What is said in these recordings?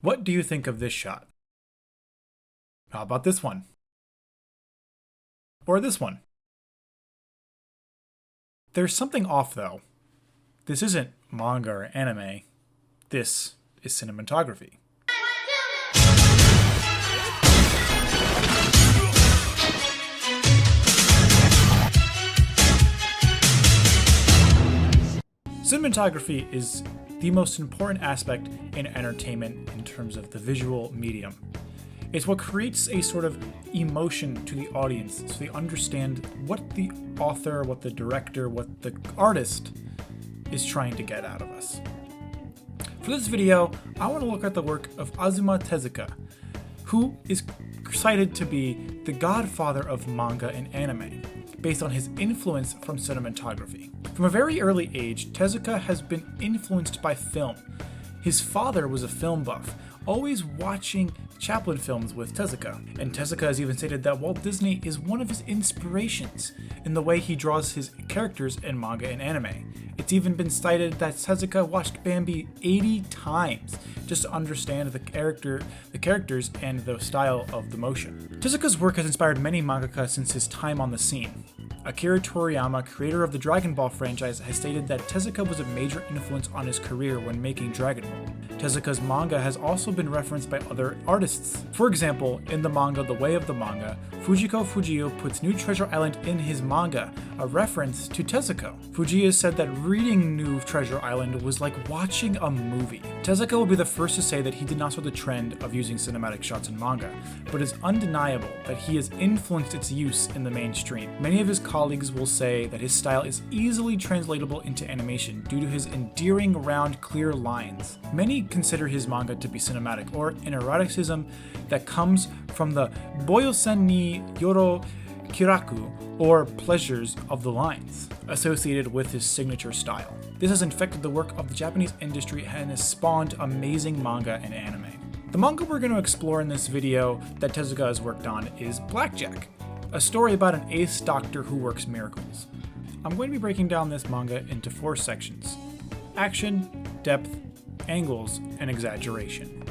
What do you think of this shot? How about this one? Or this one? There's something off though. This isn't manga or anime. This is cinematography. Cinematography is the most important aspect in entertainment in terms of the visual medium. It's what creates a sort of emotion to the audience so they understand what the author, what the director, what the artist is trying to get out of us. For this video, I want to look at the work of Osamu Tezuka, who is cited to be the godfather of manga and anime, based on his influence from cinematography. From a very early age, Tezuka has been influenced by film. His father was a film buff, always watching Chaplin films with Tezuka, and Tezuka has even stated that Walt Disney is one of his inspirations in the way he draws his characters in manga and anime. It's even been cited that Tezuka watched Bambi 80 times just to understand the characters and the style of the motion. Tezuka's work has inspired many mangaka since his time on the scene. Akira Toriyama, creator of the Dragon Ball franchise, has stated that Tezuka was a major influence on his career when making Dragon Ball. Tezuka's manga has also been referenced by other artists. For example, in the manga The Way of the Manga, Fujiko Fujio puts New Treasure Island in his manga, a reference to Tezuka. Fujio said that reading New Treasure Island was like watching a movie. Tezuka will be the first to say that he did not start the trend of using cinematic shots in manga, but it's undeniable that he has influenced its use in the mainstream. Many of his colleagues will say that his style is easily translatable into animation due to his endearing, round, clear lines. Many consider his manga to be cinematic, or an eroticism that comes from the boyosen ni yoro kiraku, or pleasures of the lines, associated with his signature style. This has infected the work of the Japanese industry and has spawned amazing manga and anime. The manga we're going to explore in this video that Tezuka has worked on is Blackjack, a story about an ace doctor who works miracles. I'm going to be breaking down this manga into 4 sections: action, depth, angles, and exaggeration.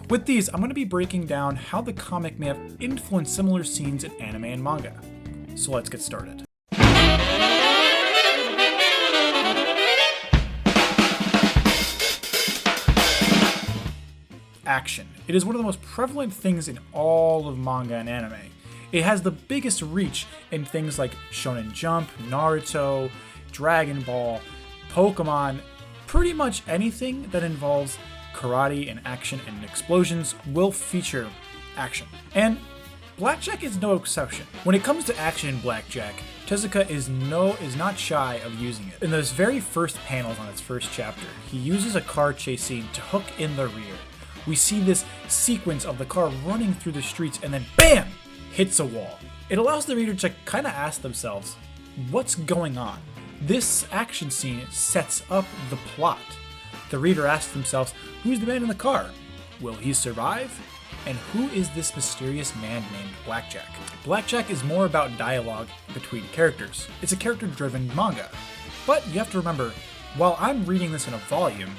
With these, I'm going to be breaking down how the comic may have influenced similar scenes in anime and manga. So let's get started. Action. It is one of the most prevalent things in all of manga and anime. It has the biggest reach in things like Shonen Jump, Naruto, Dragon Ball, Pokemon. Pretty much anything that involves karate and action and explosions will feature action. And Blackjack is no exception. When it comes to action in Blackjack, Tezuka is not shy of using it. In those very first panels on its first chapter, he uses a car chase scene to hook in the rear. We see this sequence of the car running through the streets and then BAM! Hits a wall. It allows the reader to kind of ask themselves, what's going on? This action scene sets up the plot. The reader asks themselves, who's the man in the car? Will he survive? And who is this mysterious man named Blackjack? Blackjack is more about dialogue between characters. It's a character-driven manga. But you have to remember, while I'm reading this in a volume,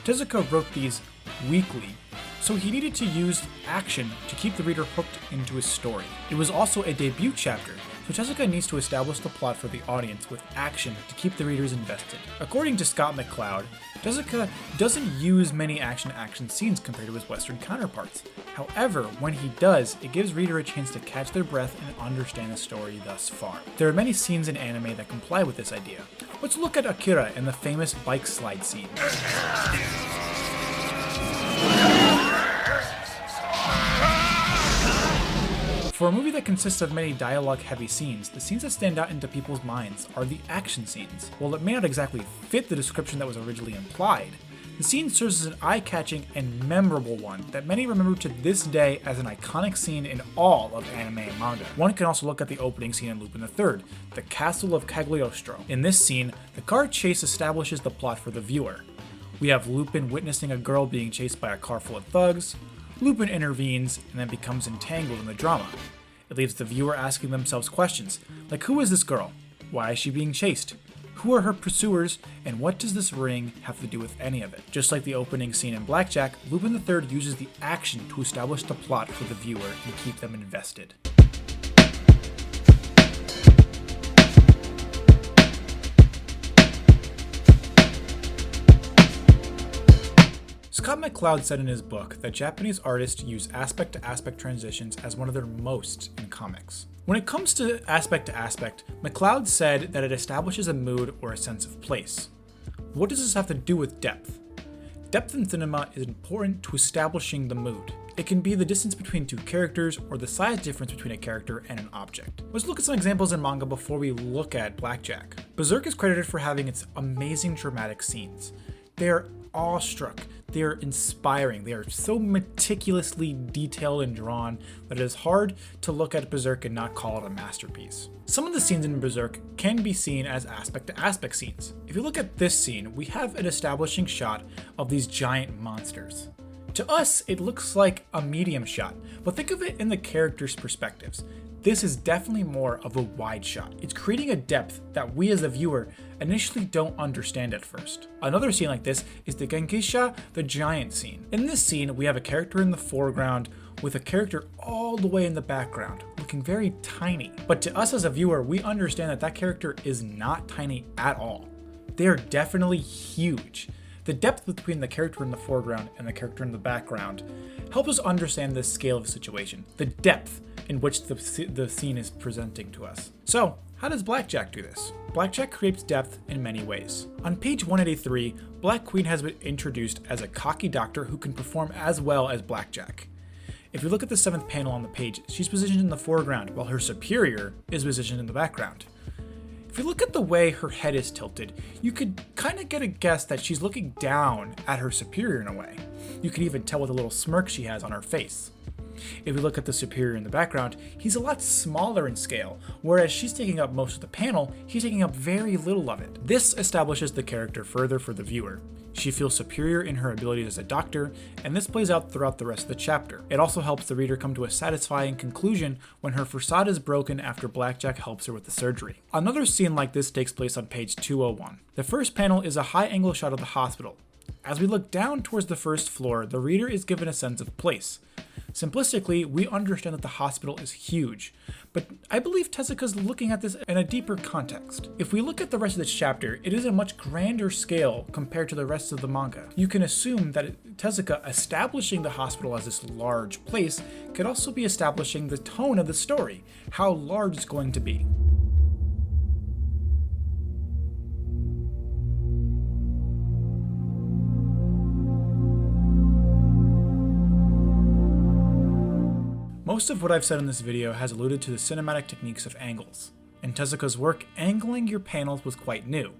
Tezuka wrote these weekly, so he needed to use action to keep the reader hooked into his story. It was also a debut chapter, so Tezuka needs to establish the plot for the audience with action to keep the readers invested. According to Scott McCloud, Tezuka doesn't use many action scenes compared to his Western counterparts. However, when he does, it gives reader a chance to catch their breath and understand the story thus far. There are many scenes in anime that comply with this idea. Let's look at Akira and the famous bike slide scene. For a movie that consists of many dialogue-heavy scenes, the scenes that stand out into people's minds are the action scenes. While it may not exactly fit the description that was originally implied, the scene serves as an eye-catching and memorable one that many remember to this day as an iconic scene in all of anime and manga. One can also look at the opening scene in Lupin III, the Castle of Cagliostro. In this scene, the car chase establishes the plot for the viewer. We have Lupin witnessing a girl being chased by a car full of thugs. Lupin intervenes and then becomes entangled in the drama. It leaves the viewer asking themselves questions like, who is this girl? Why is she being chased? Who are her pursuers, and what does this ring have to do with any of it? Just like the opening scene in Blackjack, Lupin III uses the action to establish the plot for the viewer and keep them invested. Scott McCloud said in his book that Japanese artists use aspect-to-aspect transitions as one of their most in comics. When it comes to aspect, McCloud said that it establishes a mood or a sense of place. What does this have to do with depth? Depth in cinema is important to establishing the mood. It can be the distance between two characters or the size difference between a character and an object. Let's look at some examples in manga before we look at Blackjack. Berserk is credited for having its amazing dramatic scenes. They are awestruck. They are inspiring. They are so meticulously detailed and drawn that it is hard to look at Berserk and not call it a masterpiece. Some of the scenes in Berserk can be seen as aspect-to-aspect scenes. If you look at this scene, we have an establishing shot of these giant monsters. To us, it looks like a medium shot, but think of it in the characters' perspectives. This is definitely more of a wide shot. It's creating a depth that we as the viewer initially don't understand at first. Another scene like this is the Genkisha, the giant scene. In this scene, we have a character in the foreground with a character all the way in the background, looking very tiny. But to us as a viewer, we understand that that character is not tiny at all. They are definitely huge. The depth between the character in the foreground and the character in the background helps us understand the scale of the situation, the depth in which the scene is presenting to us. So, how does Blackjack do this? Blackjack creates depth in many ways. On page 183, Black Queen has been introduced as a cocky doctor who can perform as well as Blackjack. If you look at the 7th panel on the page, she's positioned in the foreground while her superior is positioned in the background. If you look at the way her head is tilted, you could kind of get a guess that she's looking down at her superior in a way. You could even tell with the little smirk she has on her face. If we look at the superior in the background, he's a lot smaller in scale, whereas she's taking up most of the panel, he's taking up very little of it. This establishes the character further for the viewer. She feels superior in her abilities as a doctor, and this plays out throughout the rest of the chapter. It also helps the reader come to a satisfying conclusion when her facade is broken after Blackjack helps her with the surgery. Another scene like this takes place on page 201. The first panel is a high-angle shot of the hospital. As we look down towards the first floor, the reader is given a sense of place. Simplistically, we understand that the hospital is huge, but I believe Tezuka's looking at this in a deeper context. If we look at the rest of this chapter, it is a much grander scale compared to the rest of the manga. You can assume that Tezuka establishing the hospital as this large place could also be establishing the tone of the story, how large it's going to be. Most of what I've said in this video has alluded to the cinematic techniques of angles. In Tezuka's work, angling your panels was quite new.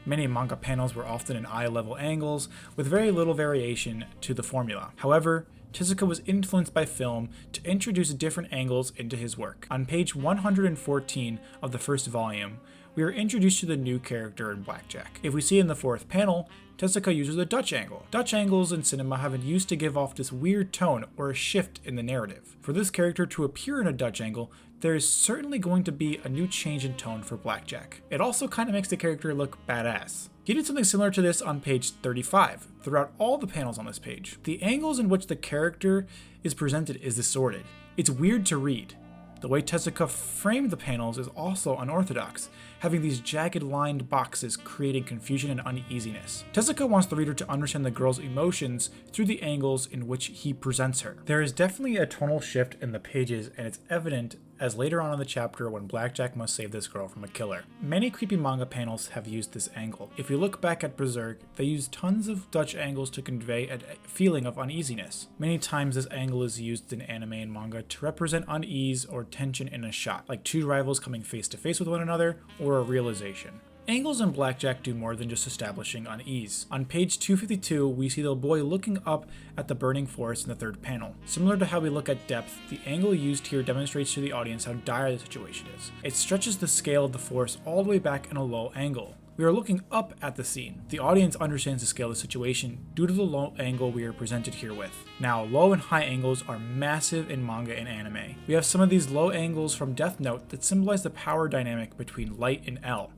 Many manga panels were often in eye-level angles, with very little variation to the formula. However, Tezuka was influenced by film to introduce different angles into his work. On page 114 of the first volume, we are introduced to the new character in Blackjack. If we see in the 4th panel, Tezuka uses a Dutch angle. Dutch angles in cinema have been used to give off this weird tone or a shift in the narrative. For this character to appear in a Dutch angle, there is certainly going to be a new change in tone for Blackjack. It also kind of makes the character look badass. He did something similar to this on page 35, throughout all the panels on this page. The angles in which the character is presented is distorted. It's weird to read. The way Tezuka framed the panels is also unorthodox, having these jagged lined boxes creating confusion and uneasiness. Tezuka wants the reader to understand the girl's emotions through the angles in which he presents her. There is definitely a tonal shift in the pages, and it's evident as later on in the chapter when Blackjack must save this girl from a killer. Many creepy manga panels have used this angle. If you look back at Berserk, they use tons of Dutch angles to convey a feeling of uneasiness. Many times this angle is used in anime and manga to represent unease or tension in a shot, like two rivals coming face to face with one another, or a realization. Angles in Blackjack do more than just establishing unease. On page 252, we see the boy looking up at the burning forest in the 3rd panel. Similar to how we look at depth, the angle used here demonstrates to the audience how dire the situation is. It stretches the scale of the forest all the way back in a low angle. We are looking up at the scene. The audience understands the scale of the situation due to the low angle we are presented here with. Now, low and high angles are massive in manga and anime. We have some of these low angles from Death Note that symbolize the power dynamic between light and L.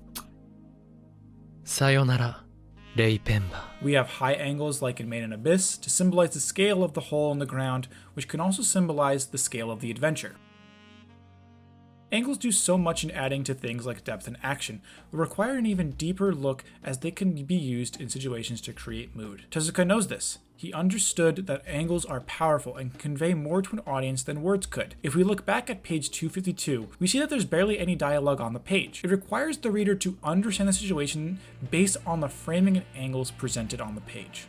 さよなら、レイペンバ。 We have high angles like in Made in Abyss to symbolize the scale of the hole in the ground, which can also symbolize the scale of the adventure. Angles do so much in adding to things like depth and action, but require an even deeper look as they can be used in situations to create mood. Tezuka knows this. He understood that angles are powerful and convey more to an audience than words could. If we look back at page 252, we see that there's barely any dialogue on the page. It requires the reader to understand the situation based on the framing and angles presented on the page.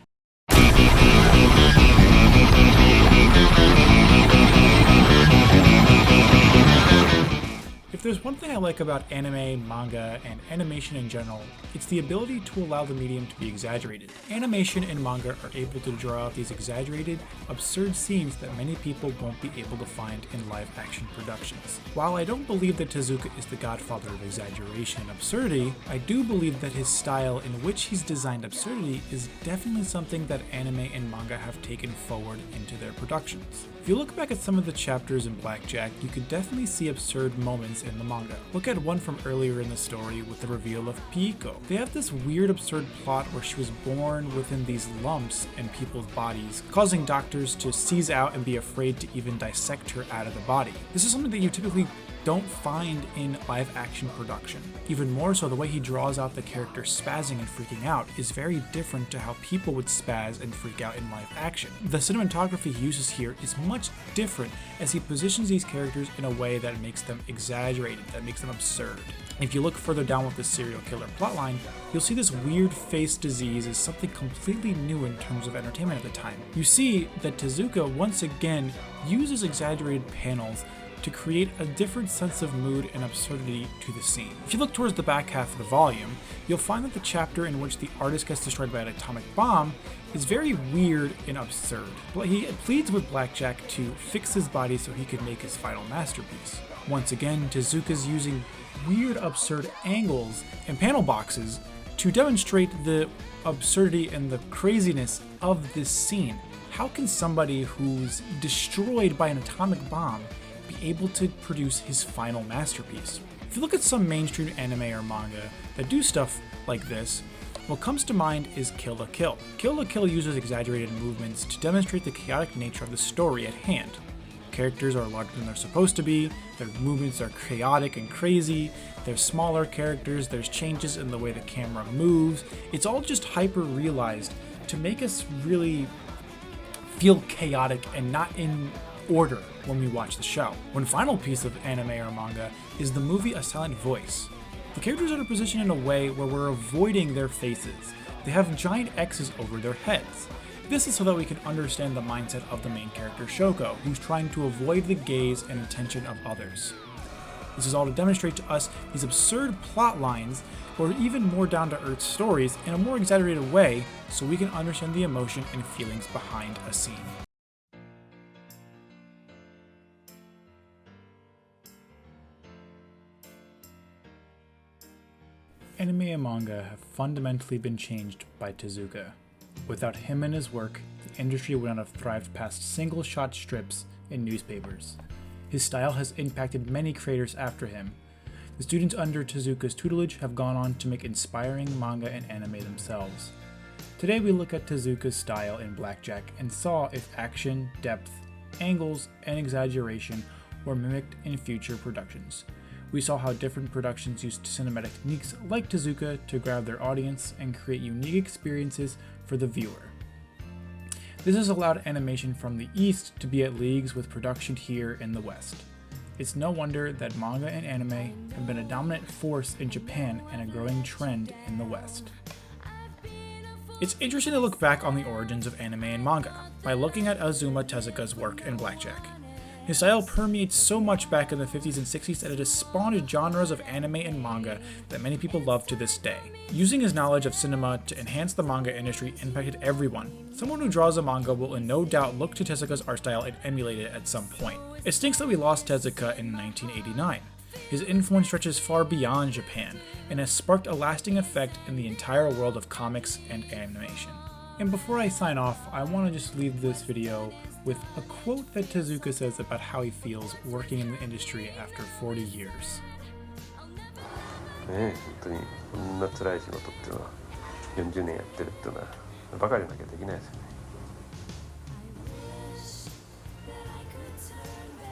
If there's one thing I like about anime, manga, and animation in general, it's the ability to allow the medium to be exaggerated. Animation and manga are able to draw out these exaggerated, absurd scenes that many people won't be able to find in live-action productions. While I don't believe that Tezuka is the godfather of exaggeration and absurdity, I do believe that his style in which he's designed absurdity is definitely something that anime and manga have taken forward into their productions. If you look back at some of the chapters in Blackjack, you could definitely see absurd moments in the manga. Look at one from earlier in the story with the reveal of Piiko. They have this weird absurd plot where she was born within these lumps in people's bodies, causing doctors to seize out and be afraid to even dissect her out of the body. This is something that you typically don't find in live action production. Even more so, the way he draws out the character spazzing and freaking out is very different to how people would spaz and freak out in live action. The cinematography he uses here is much different as he positions these characters in a way that makes them exaggerated, that makes them absurd. If you look further down with the serial killer plotline, you'll see this weird face disease is something completely new in terms of entertainment at the time. You see that Tezuka once again uses exaggerated panels to create a different sense of mood and absurdity to the scene. If you look towards the back half of the volume, you'll find that the chapter in which the artist gets destroyed by an atomic bomb is very weird and absurd. He pleads with Blackjack to fix his body so he could make his final masterpiece. Once again, Tezuka's using weird absurd angles and panel boxes to demonstrate the absurdity and the craziness of this scene. How can somebody who's destroyed by an atomic bomb be able to produce his final masterpiece? If you look at some mainstream anime or manga that do stuff like this, what comes to mind is Kill la Kill. Kill la Kill uses exaggerated movements to demonstrate the chaotic nature of the story at hand. Characters are larger than they're supposed to be, their movements are chaotic and crazy, they're smaller characters, there's changes in the way the camera moves. It's all just hyper-realized to make us really feel chaotic and not in order when we watch the show. One final piece of anime or manga is the movie A Silent Voice. The characters are positioned in a way where we're avoiding their faces. They have giant X's over their heads. This is so that we can understand the mindset of the main character Shoko, who's trying to avoid the gaze and attention of others. This is all to demonstrate to us these absurd plot lines or even more down-to-earth stories in a more exaggerated way so we can understand the emotion and feelings behind a scene. Anime and manga have fundamentally been changed by Tezuka. Without him and his work, the industry would not have thrived past single-shot strips in newspapers. His style has impacted many creators after him. The students under Tezuka's tutelage have gone on to make inspiring manga and anime themselves. Today we look at Tezuka's style in Blackjack and saw if action, depth, angles, and exaggeration were mimicked in future productions. We saw how different productions used cinematic techniques like Tezuka to grab their audience and create unique experiences for the viewer. This has allowed animation from the East to be at leagues with production here in the West. It's no wonder that manga and anime have been a dominant force in Japan and a growing trend in the West. It's interesting to look back on the origins of anime and manga by looking at Osamu Tezuka's work in Blackjack. His style permeates so much back in the 50s and 60s that it has spawned genres of anime and manga that many people love to this day. Using his knowledge of cinema to enhance the manga industry impacted everyone. Someone who draws a manga will in no doubt look to Tezuka's art style and emulate it at some point. It stinks that we lost Tezuka in 1989. His influence stretches far beyond Japan and has sparked a lasting effect in the entire world of comics and animation. And before I sign off, I want to just leave this video with a quote that Tezuka says about how he feels working in the industry after 40 years. 本当にこんな辛い仕事っていうのは40年やってるっていうのはバカじゃなきゃできないですよね。